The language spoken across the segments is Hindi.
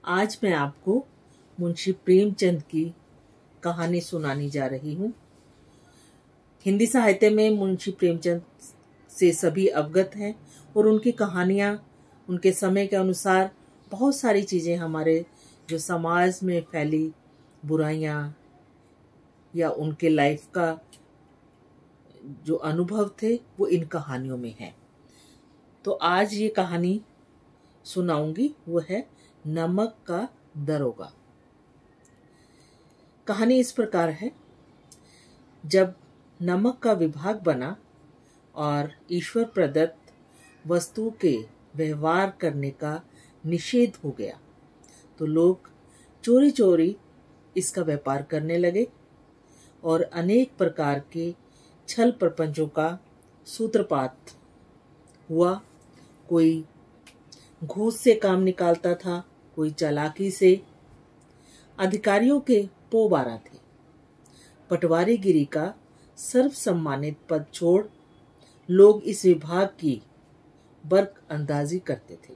आज मैं आपको मुंशी प्रेमचंद की कहानी सुनाने जा रही हूँ। हिंदी साहित्य में मुंशी प्रेमचंद से सभी अवगत हैं और उनकी कहानियाँ उनके समय के अनुसार बहुत सारी चीज़ें हमारे जो समाज में फैली बुराइयाँ या उनके लाइफ का जो अनुभव थे वो इन कहानियों में है। तो आज ये कहानी सुनाऊंगी, वो है नमक का दरोगा। कहानी इस प्रकार है। जब नमक का विभाग बना और ईश्वर प्रदत्त वस्तु के व्यवहार करने का निषेध हो गया तो लोग चोरी चोरी इसका व्यापार करने लगे और अनेक प्रकार के छल प्रपंचों का सूत्रपात हुआ। कोई घूस से काम निकालता था, कोई चालाकी से। अधिकारियों के पोबारा थे। पटवारीगिरी का सर्वसम्मानित पद छोड़ लोग इस विभाग की बर्क अंदाजी करते थे।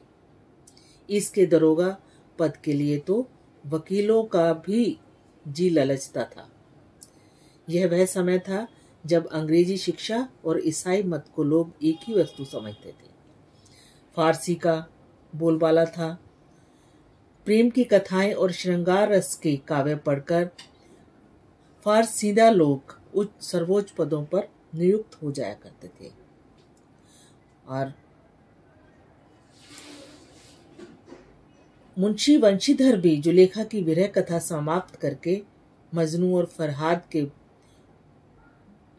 इसके दरोगा पद के लिए तो वकीलों का भी जी ललचता था। यह वह समय था जब अंग्रेजी शिक्षा और ईसाई मत को लोग एक ही वस्तु समझते थे। फारसी का बोलबाला था। प्रेम की कथाएं और श्रृंगार रस के काव्य पढ़कर फारसीदा लोग उच्च सर्वोच्च पदों पर नियुक्त हो जाया करते थे। और मुंशी वंशीधर भी जुलेखा की विरह कथा समाप्त करके मजनू और फरहाद के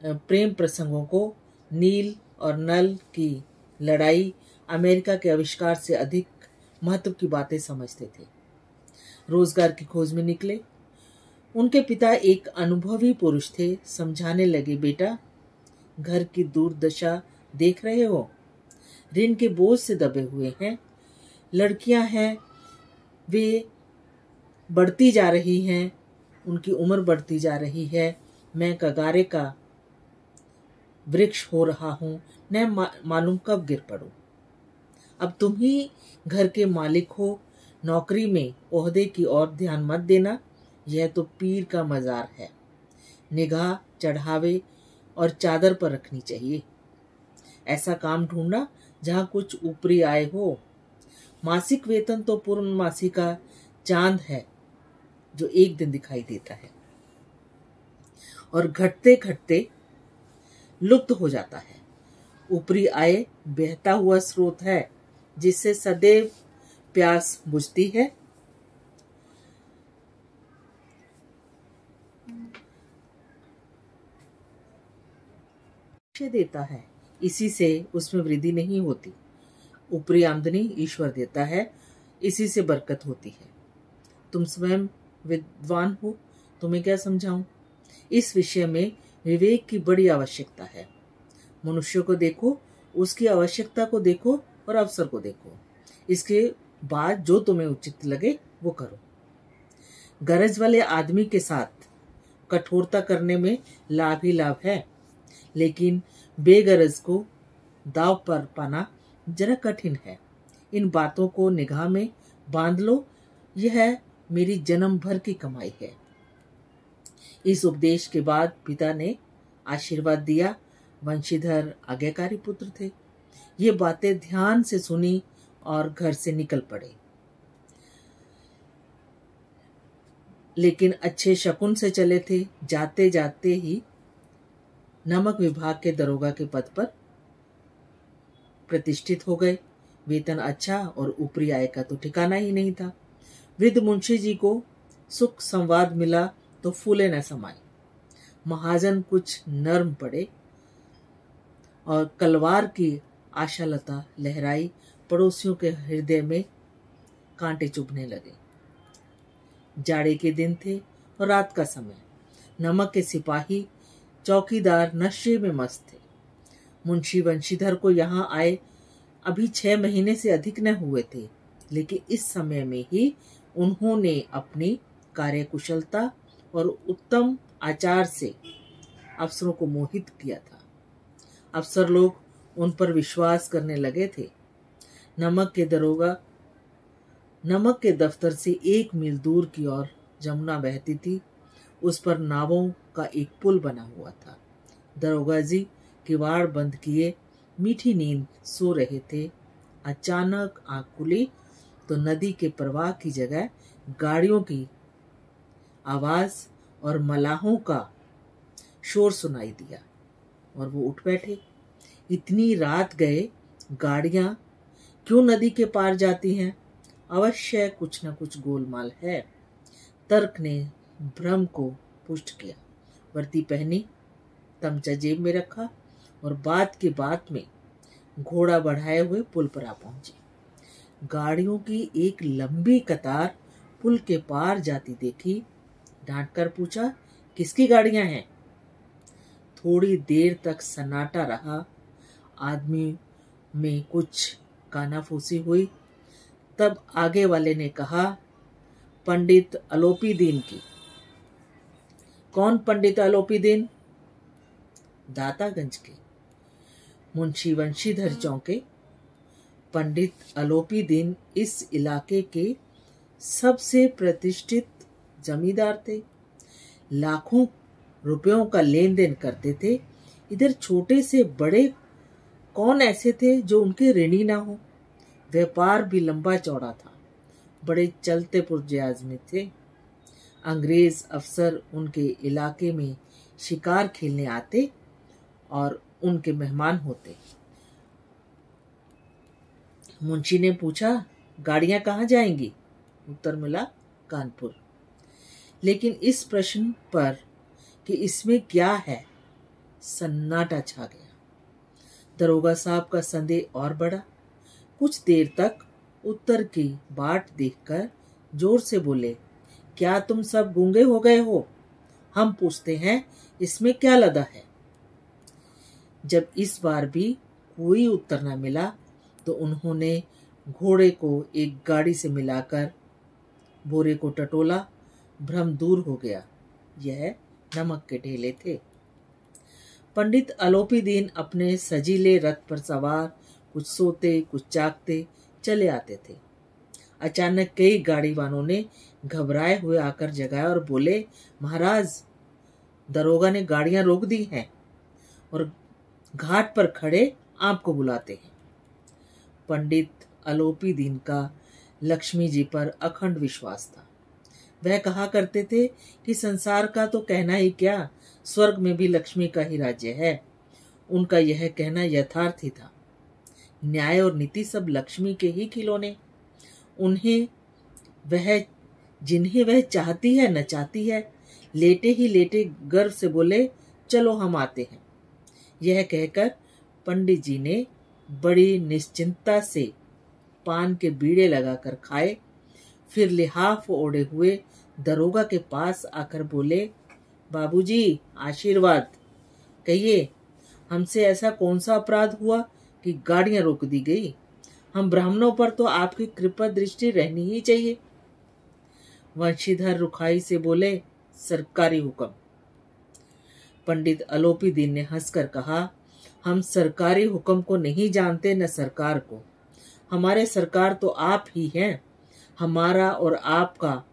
प्रेम प्रसंगों को, नील और नल की लड़ाई, अमेरिका के आविष्कार से अधिक महत्व की बातें समझते थे। रोजगार की खोज में निकले। उनके पिता एक अनुभवी पुरुष थे। समझाने लगे, बेटा घर की दुर्दशा देख रहे हो, ऋण के बोझ से दबे हुए हैं, लड़कियां हैं वे बढ़ती जा रही हैं, उनकी उम्र बढ़ती जा रही है, मैं कगारे का वृक्ष हो रहा हूं, न मालूम कब गिर पड़ूं। अब तुम ही घर के मालिक हो, नौकरी में ओहदे की ओर ध्यान मत देना, यह तो पीर का मजार है। निगाह चढ़ावे और चादर पर रखनी चाहिए। ऐसा काम ढूंढना जहां कुछ ऊपरी आय हो। मासिक वेतन तो पूर्णमासी का चांद है जो एक दिन दिखाई देता है और घटते घटते लुप्त हो जाता है। ऊपरी आय बहता हुआ स्रोत है जिससे सदैव प्यास बुझती है। देता है, इसी से उसमें वृद्धि नहीं होती। ऊपरी आमदनी ईश्वर देता है, इसी से बरकत होती है। तुम स्वयं विद्वान हो, तुम्हें क्या समझाऊं। इस विषय में विवेक की बड़ी आवश्यकता है। मनुष्य को देखो, उसकी आवश्यकता को देखो और अवसर को देखो। इसके बाद जो तुम्हें उचित लगे वो करो। गरज वाले आदमी के साथ कठोरता करने में लाभ ही लाभ है, लेकिन बेगरज को दाव पर पाना जरा कठिन है। इन बातों को निगाह में बांध लो, यह मेरी जन्म भर की कमाई है। इस उपदेश के बाद पिता ने आशीर्वाद दिया। वंशीधर आज्ञाकारी पुत्र थे। ये बातें ध्यान से सुनी और घर से निकल पड़े। लेकिन अच्छे शकुन से चले थे। जाते जाते ही नमक विभाग के दरोगा के पद पर प्रतिष्ठित हो गए। वेतन अच्छा और ऊपरी आय का तो ठिकाना ही नहीं था। वृद्ध मुंशी जी को सुख संवाद मिला तो फूले न समाए। महाजन कुछ नर्म पड़े और कलवार की आशालता लहराई। पड़ोसियों के हृदय में कांटे चुभने लगे। जाड़े के दिन थे और रात का समय। नमक के सिपाही चौकीदार नशे में मस्त थे। मुंशी वंशीधर को यहाँ आए अभी 6 महीने से अधिक न हुए थे, लेकिन इस समय में ही उन्होंने अपनी कार्यकुशलता और उत्तम आचार से अफसरों को मोहित किया था। अफसर लोग उन पर विश्वास करने लगे थे। नमक के दरोगा नमक के दफ्तर से 1 मील दूर की ओर जमुना बहती थी। उस पर नावों का एक पुल बना हुआ था। दरोगा जी किवाड़ बंद किए मीठी नींद सो रहे थे। अचानक आंख खुली तो नदी के प्रवाह की जगह गाड़ियों की आवाज और मलाहों का शोर सुनाई दिया और वो उठ बैठे। इतनी रात गए गाड़ियां क्यों नदी के पार जाती हैं? अवश्य कुछ न कुछ गोलमाल है। तर्क ने भ्रम को पुष्ट किया। वर्दी पहनी, तमचा जेब में रखा और बात की बात में घोड़ा बढ़ाए हुए पुल पर आ पहुंचे। गाड़ियों की एक लंबी कतार पुल के पार जाती देखी। डांट कर पूछा, किसकी गाड़ियां हैं? थोड़ी देर तक सन्नाटा रहा। आदमी में कुछ कानाफूसी हुई। तब आगे वाले ने कहा, पंडित अलोपी दीन की। कौन पंडित अलोपी दीन? दातागंज के मुंशी वंशीधर चौके। पंडित अलोपी दीन इस इलाके के सबसे प्रतिष्ठित जमींदार थे। लाखों रुपयों का लेन देन करते थे। इधर छोटे से बड़े कौन ऐसे थे जो उनके ऋणी ना हो। व्यापार भी लंबा चौड़ा था। बड़े चलते पुर्जे आदमी थे। अंग्रेज अफसर उनके इलाके में शिकार खेलने आते और उनके मेहमान होते। मुंशी ने पूछा, गाड़ियां कहाँ जाएंगी? उत्तर मिला, कानपुर। लेकिन इस प्रश्न पर कि इसमें क्या है, सन्नाटा छा गया। दरोगा साहब का संदेह और बढ़ा। कुछ देर तक उत्तर की बाट देखकर जोर से बोले, क्या तुम सब गूंगे हो गए हो? हम पूछते हैं, इसमें क्या लदा है? जब इस बार भी कोई उत्तर न मिला तो उन्होंने घोड़े को एक गाड़ी से मिलाकर बोरे को टटोला। भ्रम दूर हो गया। यह नमक के ढेले थे। पंडित अलोपी दीन अपने सजीले रथ पर सवार कुछ सोते कुछ जागते चले आते थे। अचानक कई गाड़ी वालों ने घबराए हुए आकर जगाया और बोले, महाराज, दरोगा ने गाड़ियां रोक दी हैं और घाट पर खड़े आपको बुलाते हैं। पंडित अलोपी दीन का लक्ष्मी जी पर अखंड विश्वास था। वह कहा करते थे कि संसार का तो कहना ही क्या, स्वर्ग में भी लक्ष्मी का ही राज्य है। उनका यह कहना यथार्थ ही था। न्याय और नीति सब लक्ष्मी के ही खिलौने। जिन्हें वह चाहती है नचाती है। लेटे ही लेटे गर्व से बोले, चलो हम आते हैं। यह कहकर पंडित जी ने बड़ी निश्चिंतता से पान के बीड़े लगाकर खाए। फिर लिहाफ ओढ़े हुए दरोगा के पास आकर बोले, बाबूजी, आशीर्वाद। कहिए, हमसे ऐसा कौन सा अपराध हुआ कि गाड़ियां रोक दी गई? हम ब्राह्मणों पर तो आपकी कृपा दृष्टि रहनी ही चाहिए। वंशीधर रुखाई से बोले, सरकारी हुक्म। पंडित अलोपी दीन ने हंसकर कहा, हम सरकारी हुक्म को नहीं जानते न सरकार को। हमारे सरकार तो आप ही हैं। हमारा और आपका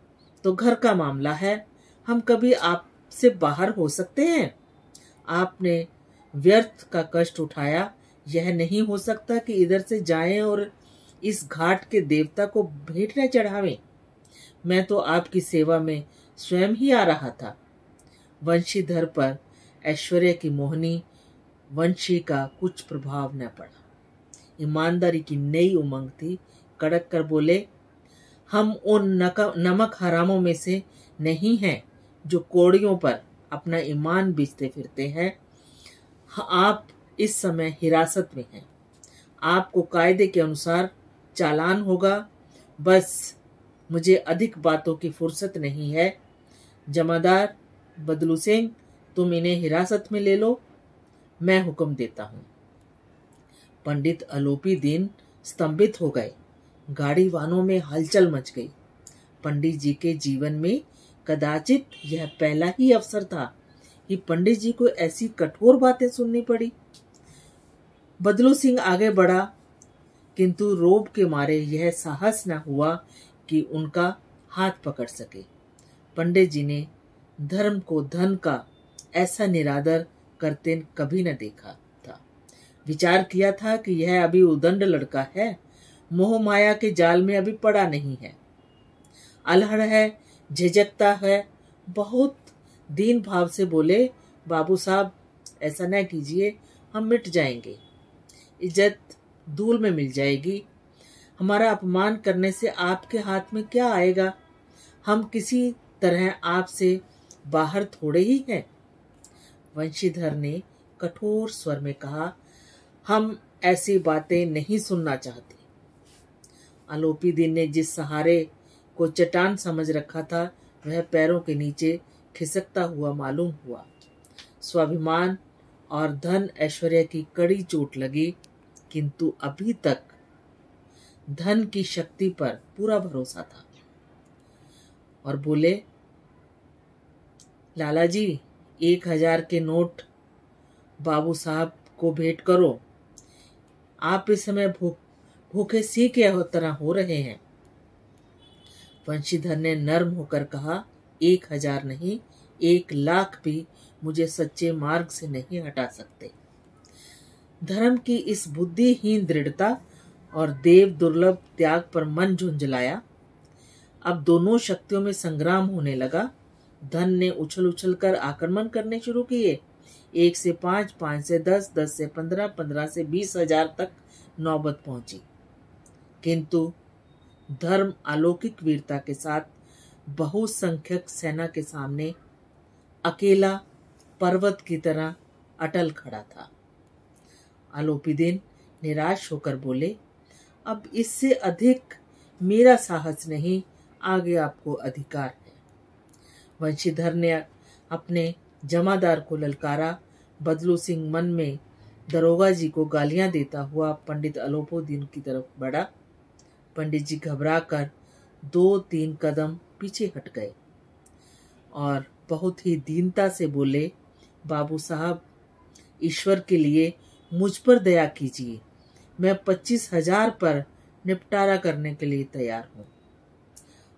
तो घर का मामला है। हम कभी आपसे बाहर हो सकते हैं? आपने व्यर्थ का कष्ट उठाया। यह नहीं हो सकता कि इधर से जाएं और इस घाट के देवता को भेंट न चढ़ावें। मैं तो आपकी सेवा में स्वयं ही आ रहा था। वंशीधर पर ऐश्वर्य की मोहनी वंशी का कुछ प्रभाव न पड़ा। ईमानदारी की नई उमंग थी। कड़क कर बोले, हम उन नमक हरामों में से नहीं हैं जो कोड़ियों पर अपना ईमान बेचते फिरते हैं। आप इस समय हिरासत में हैं। आपको कायदे के अनुसार चालान होगा। बस मुझे अधिक बातों की फुर्सत नहीं है। जमादार बदलू सिंह, तुम इन्हें हिरासत में ले लो, मैं हुक्म देता हूं। पंडित अलोपी दीन स्तंभित हो गए। गाड़ी वालों में हलचल मच गई। पंडित जी के जीवन में कदाचित यह पहला ही अवसर था कि पंडित जी को ऐसी कठोर बातें सुननी पड़ी। बदलू सिंह आगे बढ़ा, किंतु रोब के मारे यह साहस न हुआ कि उनका हाथ पकड़ सके। पंडित जी ने धर्म को धन का ऐसा निरादर करते कभी न देखा था। विचार किया था कि यह अभी उदंड लड़का है, मोह माया के जाल में अभी पड़ा नहीं है, अलहड़ है, झिझकता है। बहुत दीन भाव से बोले, बाबू साहब ऐसा न कीजिए, हम मिट जाएंगे, इज्जत धूल में मिल जाएगी। हमारा अपमान करने से आपके हाथ में क्या आएगा? हम किसी तरह आपसे बाहर थोड़े ही हैं। वंशीधर ने कठोर स्वर में कहा, हम ऐसी बातें नहीं सुनना चाहते। आलोपी दिन ने जिस सहारे को चट्टान समझ रखा था, वह पैरों के नीचे खिसकता हुआ मालूम हुआ। स्वाभिमान और धन ऐश्वर्य की कड़ी चोट लगी, किंतु अभी तक धन की शक्ति पर पूरा भरोसा था। और बोले, लाला जी 1000 के नोट बाबू साहब को भेंट करो। आप इस समय भूखे सी के तरह हो रहे हैं। वंशीधर ने नर्म होकर कहा, 1000 नहीं, 1,00,000 भी मुझे सच्चे मार्ग से नहीं हटा सकते। धर्म की इस बुद्धिहीन दृढ़ता और देव दुर्लभ त्याग पर मन झुंझलाया। अब दोनों शक्तियों में संग्राम होने लगा। धन ने उछल उछल कर आक्रमण करने शुरू किए। 1 से 5, 5 से 10, 10 से 15, 15 से 20,000 तक नौबत पहुंची। किंतु धर्म अलौकिक वीरता के साथ बहुसंख्यक सेना के सामने अकेला पर्वत की तरह अटल खड़ा था। आलोपी दिन निराश होकर बोले, अब इससे अधिक मेरा साहस नहीं, आगे आपको अधिकार है। वंशीधर ने अपने जमादार को ललकारा। बदलू सिंह मन में दरोगा जी को गालियां देता हुआ पंडित आलोपी की तरफ बढ़ा। पंडित जी घबराकर 2-3 कदम पीछे हट गए और बहुत ही दीनता से बोले, बाबू साहब ईश्वर के लिए मुझ पर दया कीजिए, मैं 25,000 पर निपटारा करने के लिए तैयार हूँ।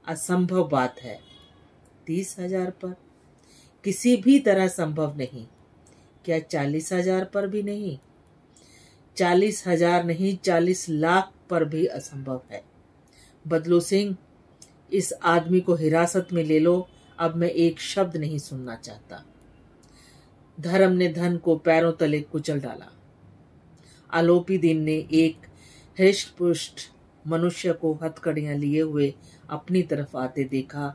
असंभव बात है। 30,000 पर? किसी भी तरह संभव नहीं। क्या 40,000 पर भी नहीं? 40,000 नहीं, 40,00,000 पर भी असंभव है। बदलू सिंह, इस आदमी को हिरासत में ले लो, अब मैं एक शब्द नहीं सुनना चाहता। धर्म ने धन को पैरों तले कुचल डाला। आलोपी दिन ने एक हृष्ट पुष्ट मनुष्य को हथकड़ियां लिए हुए अपनी तरफ आते देखा।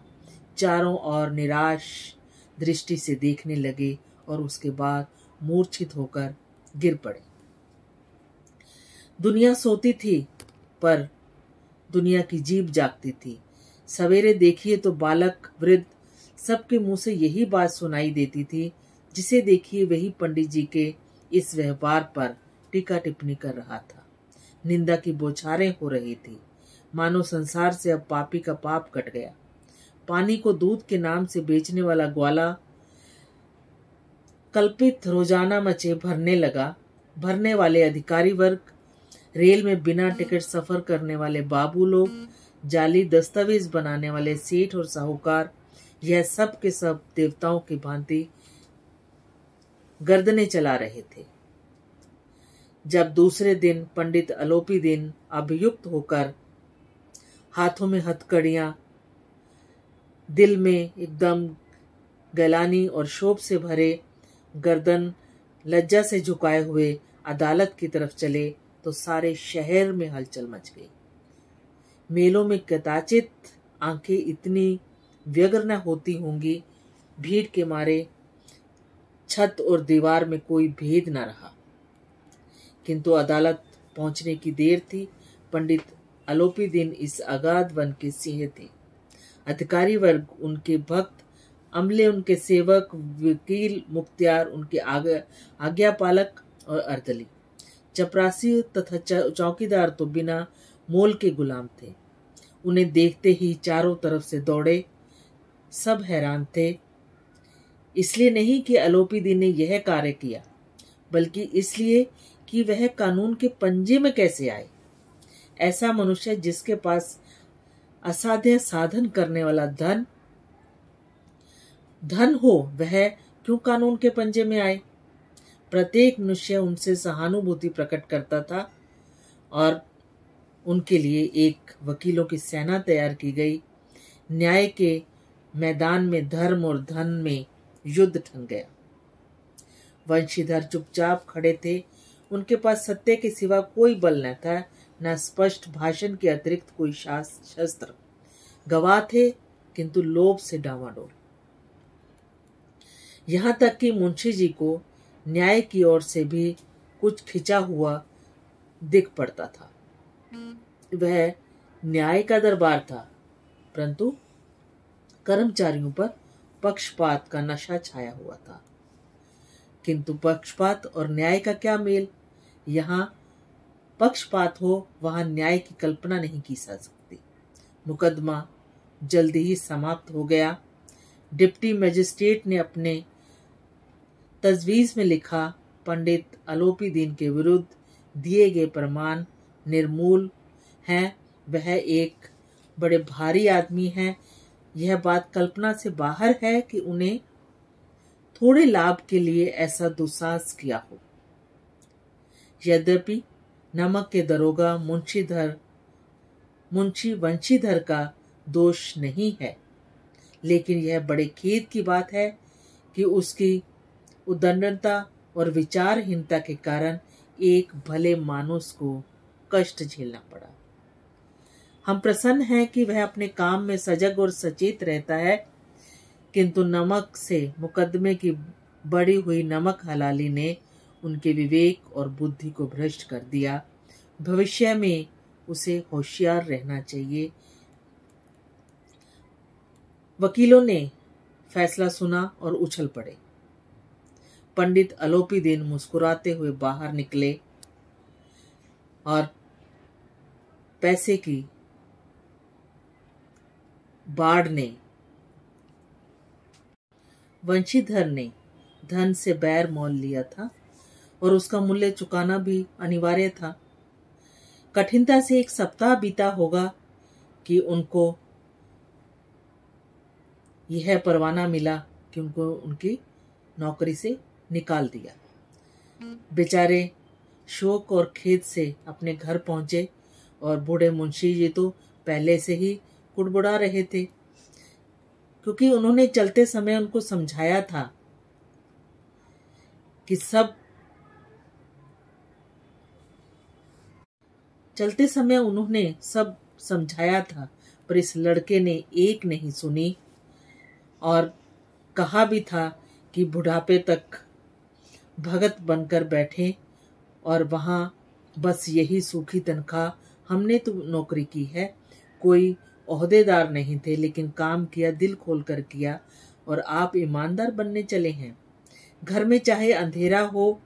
चारों ओर निराश दृष्टि से देखने लगे और उसके बाद मूर्छित होकर गिर पड़े। दुनिया सोती थी, पर दुनिया की जीभ जागती थी। सवेरे देखिए तो बालक वृद्ध सबके मुंह से यही बात सुनाई देती थी, जिसे देखिए वही पंडित जी के इस व्यवहार पर टीका टिप्पणी कर रहा था। निंदा की बौछारें हो रही थी, मानो संसार से अब पापी का पाप कट गया। पानी को दूध के नाम से बेचने वाला ग्वाला कल्पित रोजाना मचे भरने लगा। भरने वाले अधिकारी वर्ग, रेल में बिना टिकट सफर करने वाले बाबू लोग, जाली दस्तावेज बनाने वाले सेठ और साहूकार, यह सब के सब देवताओं की भांति गर्दनें चला रहे थे। जब दूसरे दिन पंडित आलोपी दिन अभियुक्त होकर हाथों में हथकड़ियां, दिल में एकदम गलानी और शोभ से भरे, गर्दन लज्जा से झुकाए हुए अदालत की तरफ चले तो सारे शहर में हलचल मच गई। मेलों में कदाचित आंखें इतनी व्यग्र न होती होंगी, भीड़ के मारे छत और दीवार में कोई भेद न रहा। किंतु अदालत पहुंचने की देर थी। पंडित आलोपी दिन इस अगाध वन के सिंह थे। अधिकारी वर्ग उनके भक्त, अमले उनके सेवक, वकील मुख्तियार उनके आज्ञापालक और अर्दली, चपरासी तथा चौकीदार तो बिना मोल के गुलाम थे। उन्हें देखते ही चारों तरफ से दौड़े। सब हैरान थे, इसलिए नहीं कि आलोपी दिन ने यह कार्य किया, बल्कि इसलिए कि वह कानून के पंजे में कैसे आए। ऐसा मनुष्य जिसके पास असाध्य साधन करने वाला धन हो, वह क्यों कानून के पंजे में आए। प्रत्येक मनुष्य उनसे सहानुभूति प्रकट करता था और उनके लिए एक वकीलों की सेना तैयार की गई। न्याय के मैदान में धर्म और धन में युद्ध ठन गया। वंशीधर चुपचाप खड़े थे। उनके पास सत्य के सिवा कोई बल न था, न स्पष्ट भाषण के अतिरिक्त कोई शस्त्र। गवाह थे किंतु लोभ से डावाडोल। यहाँ तक कि मुंशी जी को न्याय की ओर से भी कुछ खिंचा हुआ दिख पड़ता था। वह न्याय का दरबार था, परंतु कर्मचारियों पर पक्षपात का नशा छाया हुआ था। किंतु पक्षपात और न्याय का क्या मेल। यहाँ पक्षपात हो, वहां न्याय की कल्पना नहीं की जा सकती। मुकदमा जल्दी ही समाप्त हो गया। डिप्टी मजिस्ट्रेट ने अपने तजवीज में लिखा, पंडित अलोपीदीन के विरुद्ध दिए गए प्रमाण निर्मूल हैं। वह एक बड़े भारी आदमी हैं। यह बात कल्पना से बाहर है कि उन्हें थोड़े लाभ के लिए ऐसा दुस्साहस किया हो। यद्यपि नमक के दरोगा मुंशी वंशीधर का दोष नहीं है, लेकिन यह बड़े खेद की बात है कि उसकी उद्दंडता और विचारहीनता के कारण एक भले मानुस को कष्ट झेलना पड़ा। हम प्रसन्न हैं कि वह अपने काम में सजग और सचेत रहता है, किंतु नमक से मुकदमे की बढ़ी हुई नमक हलाली ने उनके विवेक और बुद्धि को भ्रष्ट कर दिया। भविष्य में उसे होशियार रहना चाहिए। वकीलों ने फैसला सुना और उछल पड़े। पंडित अलोपीदीन मुस्कुराते हुए बाहर निकले और पैसे की बाढ़ ने वंशीधर ने धन से बैर मोल लिया था और उसका मूल्य चुकाना भी अनिवार्य था। कठिनता से एक सप्ताह बीता होगा कि उनको यह परवाना मिला कि उनको उनकी नौकरी से निकाल दिया। बेचारे शोक और खेद से अपने घर पहुंचे और बूढ़े मुंशी जी तो पहले से ही कुड़बुड़ा रहे थे, क्योंकि उन्होंने चलते समय उनको समझाया था कि सब समझाया था, पर इस लड़के ने एक नहीं सुनी और कहा भी था कि बुढ़ापे तक भगत बनकर बैठे और वहां बस यही सूखी तनख्वाह। हमने तो नौकरी की है, कोई ओहदेदार नहीं थे, लेकिन काम किया, दिल खोलकर किया और आप ईमानदार बनने चले हैं। घर में चाहे अंधेरा हो,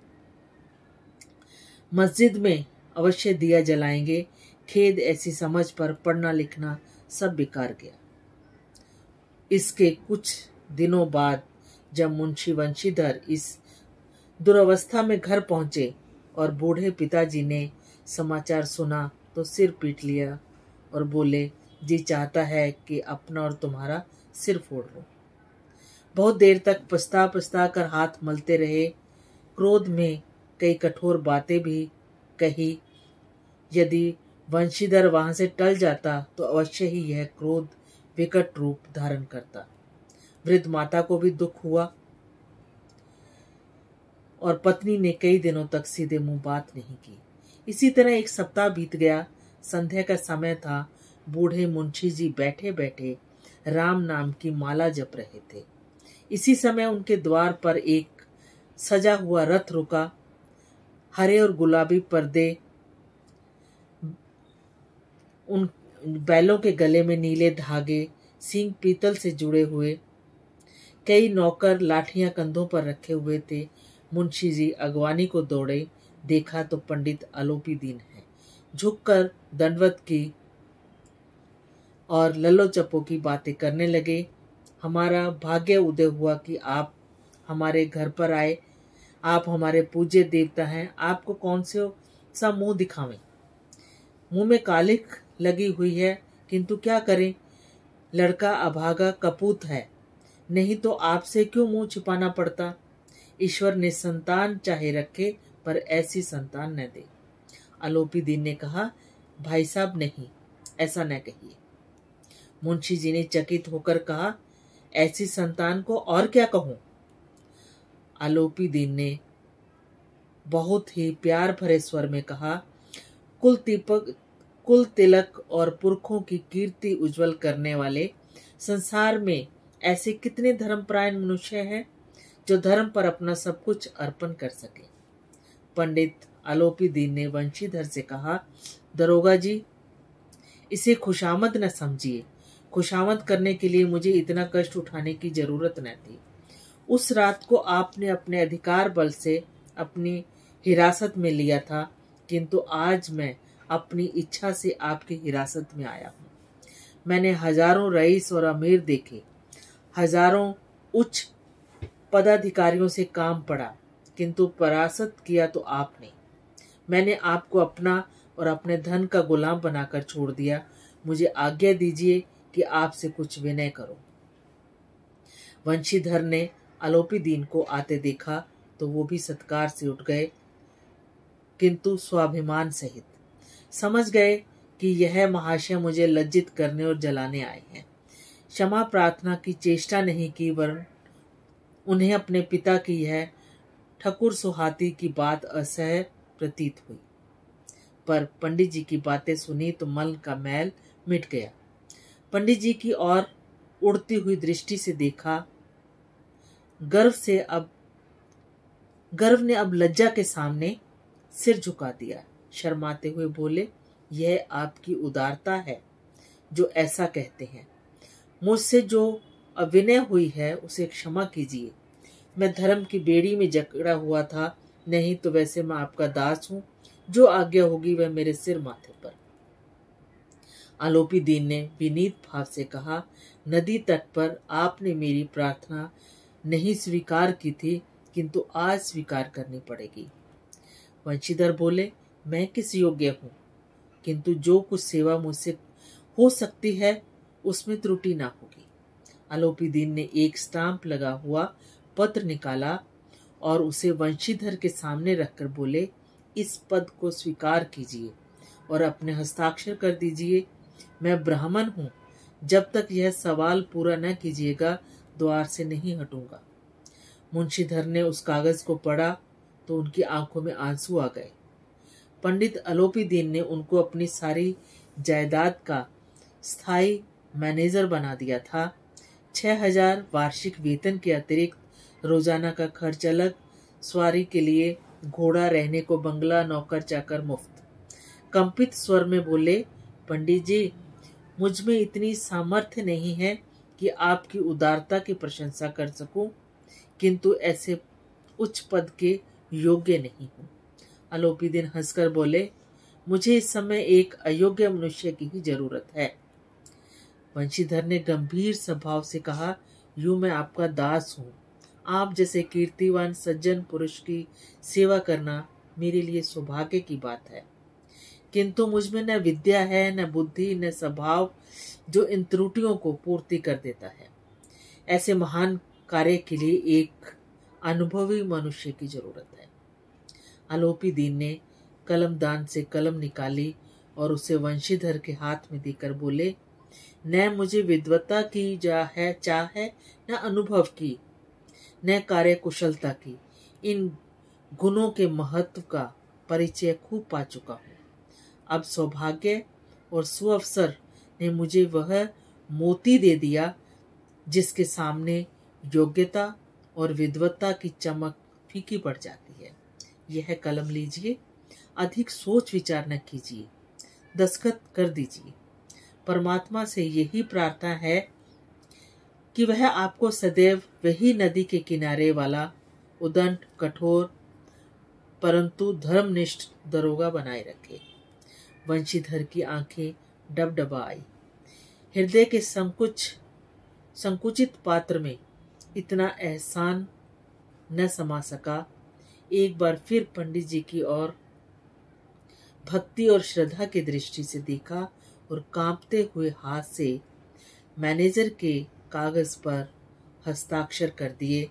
मस्जिद में अवश्य दिया जलाएंगे। खेद ऐसी समझ पर पढ़ना लिखना सब बेकार गया। इसके कुछ दिनों बाद जब मुंशी वंशीधर इस दुर्अवस्था में घर पहुंचे और बूढ़े पिताजी ने समाचार सुना तो सिर पीट लिया और बोले, जी चाहता है कि अपना और तुम्हारा सिर फोड़ लो। बहुत देर तक पछता कर हाथ मलते रहे। क्रोध में कई कठोर बातें भी कही। यदि वंशीधर वहां से टल जाता तो अवश्य ही यह क्रोध विकट रूप धारण करता। वृद्ध माता को भी दुख हुआ और पत्नी ने कई दिनों तक सीधे मुंह बात नहीं की। इसी तरह एक सप्ताह बीत गया। संध्या का समय था। बूढ़े मुंशी जी बैठे बैठे राम नाम की माला जप रहे थे। इसी समय उनके द्वार पर एक सजा हुआ रथ रुका। हरे और गुलाबी पर्दे, उन बैलों के गले में नीले धागे, सींग पीतल से जुड़े हुए, कई नौकर लाठियां कंधों पर रखे हुए थे। मुंशी जी अगवानी को दौड़े। देखा तो पंडित अलोपीदीन है। झुककर दंडवत की और लल्लो चप्पो की बातें करने लगे। हमारा भाग्य उदय हुआ कि आप हमारे घर पर आए। आप हमारे पूज्य देवता हैं। आपको कौन से सा मुंह दिखावें। मुंह में कालिख लगी हुई है, किंतु क्या करें, लड़का अभागा कपूत है, नहीं तो आपसे क्यों मुंह छिपाना पड़ता। ईश्वर निसंतान चाहे रखे, पर ऐसी संतान न दे। आलोपी दीन ने कहा, भाई साहब नहीं, ऐसा न कहिए। मुंशी जी ने चकित होकर कहा, ऐसी संतान को और क्या कहूं। आलोपी दीन ने बहुत ही प्यार भरे स्वर में कहा, कुल तिलक और पुरखों की कीर्ति उज्जवल करने वाले संसार में ऐसे कितने धर्मपरायण मनुष्य हैं जो धर्म पर अपना सब कुछ अर्पण कर सके। पंडित आलोपी दीन ने वंशीधर से कहा, दरोगा जी, इसे खुशामद न समझिए। खुशामद करने के लिए मुझे इतना कष्ट उठाने की जरूरत न थी। उस रात को आपने अपने अधिकार बल से अपनी हिरासत में लिया था, किंतु आज मैं अपनी इच्छा से आपकी हिरासत में आया हूँ। मैंने हजारों रईस और अमीर देखे, हजारों उच्च पदाधिकारियों से काम पड़ा, किंतु परास्त किया तो आपने। मैंने आपको अपना और अपने धन का गुलाम बनाकर छोड़ दिया। मुझे आज्ञा दीजिए कि आपसे कुछ विनय करो। वंशीधर ने आलोपी दीन को आते देखा तो वो भी सत्कार से उठ गए, किंतु स्वाभिमान सहित। समझ गए कि यह महाशय मुझे लज्जित करने और जलाने आए हैं। क्षमा प्रार्थना की चेष्टा नहीं की, वरन उन्हें अपने पिता की यह ठकुर सुहाती की बात असह्य प्रतीत हुई। पर पंडित जी की बातें सुनी तो मन का मैल मिट गया। पंडित जी की ओर उड़ती हुई दृष्टि से देखा। गर्व ने अब लज्जा के सामने सिर झुका दिया। शर्माते हुए बोले, यह आपकी उदारता है जो ऐसा कहते हैं। मुझसे जो अविनय हुई है उसे क्षमा कीजिए। मैं धर्म की बेड़ी में जकड़ा हुआ था, नहीं तो वैसे मैं आपका दास हूँ। जो आज्ञा होगी वह मेरे सिर माथे पर। आलोपी दीन ने विनीत भाव से कहा, नदी तट पर आपने मेरी प्रार्थना नहीं स्वीकार की थी, किंतु आज स्वीकार करनी पड़ेगी। वंशीधर बोले, मैं किस योग्य हूँ, किंतु जो कुछ सेवा मुझसे हो सकती है उसमें त्रुटि ना होगी। आलोपी दीन ने एक स्टाम्प लगा हुआ पत्र निकाला और उसे वंशीधर के सामने रखकर बोले, इस पद को स्वीकार कीजिए और अपने हस्ताक्षर कर दीजिए। मैं ब्राह्मण हूँ, जब तक यह सवाल पूरा न कीजिएगा द्वार से नहीं हटूंगा। मुंशीधर ने उस कागज को पढ़ा तो उनकी आंखों में आंसू आ गए। पंडित आलोपी दीन ने उनको अपनी सारी जायदाद का स्थायी मैनेजर बना दिया था। 6,000 वार्षिक वेतन के अतिरिक्त रोजाना का खर्च अलग, सवारी के लिए घोड़ा, रहने को बंगला, नौकर चाकर मुफ्त। कंपित स्वर में बोले, पंडित जी, मुझ में इतनी सामर्थ्य नहीं है कि आपकी उदारता की प्रशंसा कर सकूं, किंतु ऐसे उच्च पद के योग्य नहीं हूं। आलोपी दीन हंसकर बोले, मुझे इस समय एक अयोग्य मनुष्य की ही जरूरत है। वंशीधर ने गंभीर स्वभाव से कहा, यूं मैं आपका दास हूँ। आप जैसे कीर्तिवान सज्जन पुरुष की सेवा करना मेरे लिए सौभाग्य की बात है, किंतु मुझ में न विद्या है, न बुद्धि, न स्वभाव जो इन त्रुटियों को पूर्ति कर देता है। ऐसे महान कार्य के लिए एक अनुभवी मनुष्य की जरूरत है। आलोपी दीन ने कलमदान से कलम निकाली और उसे वंशीधर के हाथ में देकर बोले, न मुझे विद्वता की चाह है, न अनुभव की, न कार्य कुशलता की। इन गुणों के महत्व का परिचय खूब पा चुका हूँ। अब सौभाग्य और सुअवसर ने मुझे वह मोती दे दिया जिसके सामने योग्यता और विद्वता की चमक फीकी पड़ जाती है। यह कलम लीजिए, अधिक सोच विचार न कीजिए, दस्तखत कर दीजिए। परमात्मा से यही प्रार्थना है कि वह आपको सदैव वही नदी के किनारे वाला उदंड, कठोर परंतु धर्मनिष्ठ दरोगा बनाए रखे। वंशीधर की आंखें डबडबा आई। हृदय के संकुचित पात्र में इतना एहसान न समा सका। एक बार फिर पंडित जी की ओर भक्ति और श्रद्धा की दृष्टि से देखा और कांपते हुए हाथ से मैनेजर के कागज पर हस्ताक्षर कर दिए।